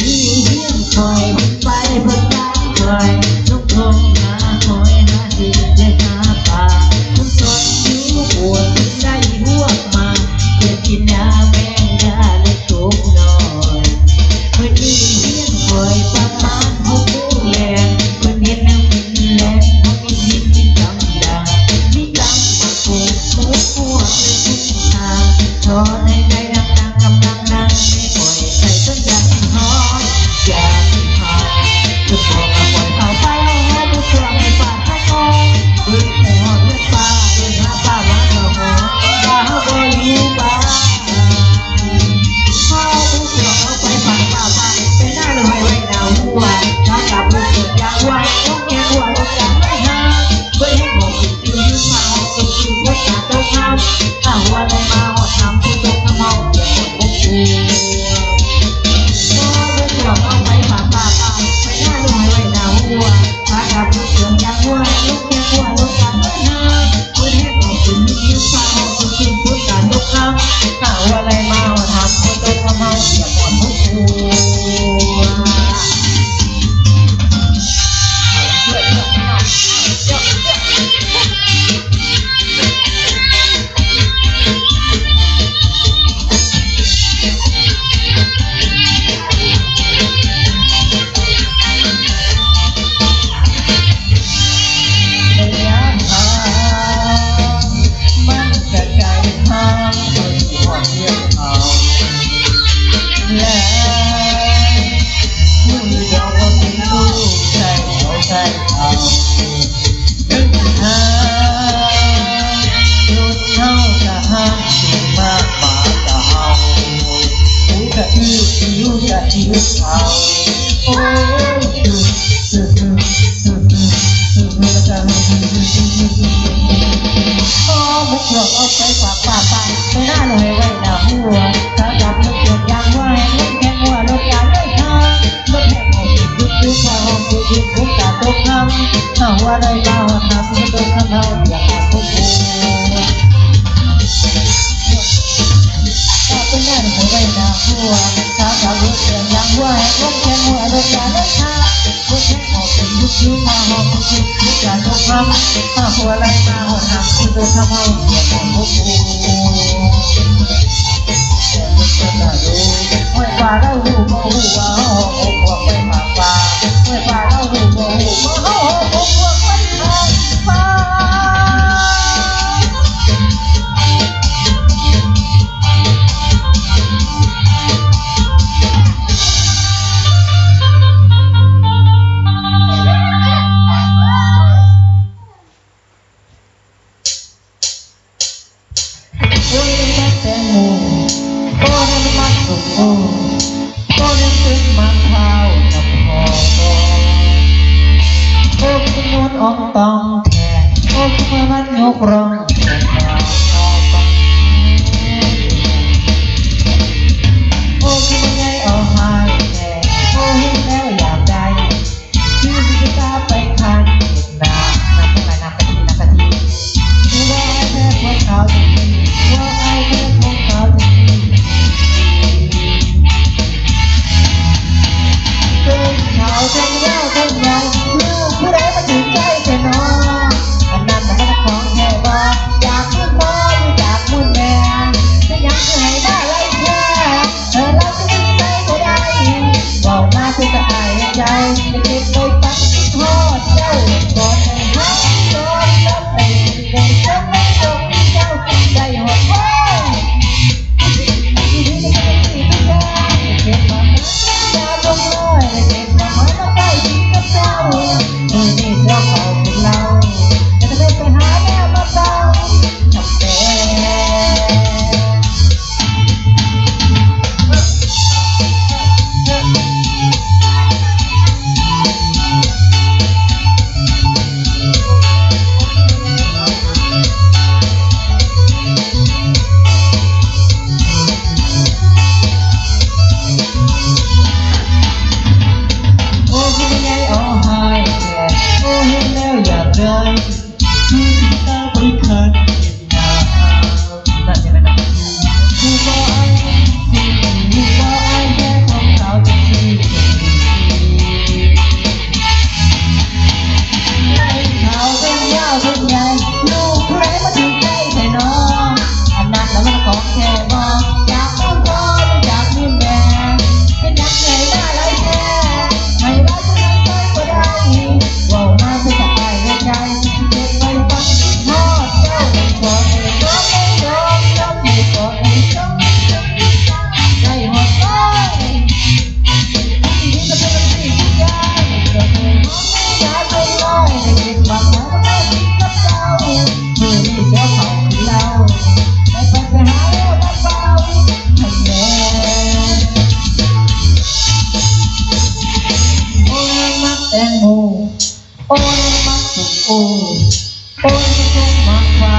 นี่เฮี้ยงคอยไปเพื่อตามคอยลูกทงหาคอยหาดินได้หาป่าทุกคนอยู่ปวดได้บวกมาเพื่อกินยาแมงยาเล็กทุกหน่อยเพื่อนี่เฮี้ยงคอยประมาณหกโมงแรงเพื่อเห็นแล้วกินแรงเขามีหินที่จำดังมีกำมาปลูกหมูหัวในทุ่งทางทอในใจดังๆกำลังดังไม่ปล่อยใจต้นยางหอมอยากหาจะบอกกับปล่อยเผาไปเอาหาผู้ช่วยให้ฝากให้คอยเบื่อหัวเลือดป้าเลือดหาป้ามาเถอะหัวป้าบ่อยู่บ้านเขาผู้ช่วยเอาไปฝากป้าไปไปหน้าเลยไว้ดาวหัวถ้ากับลูกเกิดยางไว้ต้องแก่หัวลูกยางไม่หาเบื่อให้บอกกินยืนมาเอากินกินรถจักรเจ้าข้าวถ้าหัวเลยมาหอดทำผู้ชมน้ำเมาอย่าหมดพวกกูเอาไปฝากป้าไปไปหน้าเลยไว้ดาวหัวถ้ากับลูกเกิดยางไว้ลูกแก่หัวลูกยางไม่หาเบื่อให้บอกกินยืนมาเอากินกินรถจักรเจ้าข้าวถ้าหัวเลยมาหอดทำผู้ชมน้ำเมาอย่าหมดพวกกูเอาไปฝากป้าไปไปหน้าเลยไว้ดาวหัวถ้าจับลูกเกิดยางไว้ลูกแข็งหัวลูกยางไม่ทางลูกแข็งหัวยุบยุบพอห้องยุบยุบยุบตาตกคำถ้าหัวได้มาหัวทำมันตกคำเราอย่าขาดพวกกูถ้าไปหน้าเลยไว้ดาวหัวถ้าจับลูกเกิดยางไว้ลูกแข็งหัวลูกยางไม่ทางลูกแข็งหัวยุบยุบพอห้องยุบยุบยุบตาตกคำถ้าหัวได้มาหัวทำมันตกคำเราอย่าขาดพวกกูไม่ป่าเราหูโมหูว่าโอ้พวกไม่ป่าป่าไม่ป่าเราหูโมหูว่าโอ้พวกไม่ป่าป่าโอ้ยแม่แตงโมโอ้ยมันสุดโอ้โอ้ยเป็นมันเท้ากับคอโอ้ยนวลอ่องตองแท้โอ้ยมันยกร้องโอ้ยมันใหญ่เอาหายแท้โอ้ยแล้วอยากได้ที่จะตาไปคันหน้ามันไม่ไปนับนาทีนับนาทีที่ว่าแค่พวกเขาจะมีว่าไอ้แค่พวกเขาจะมีเขาทั้งยาวทั้งยาวลูกผู้ใดมาถึงใจแค่น้องอันนั้นมันของแค่บอกอยาก โอ้ยมักสุกโอ้โอ้ยคงมักควา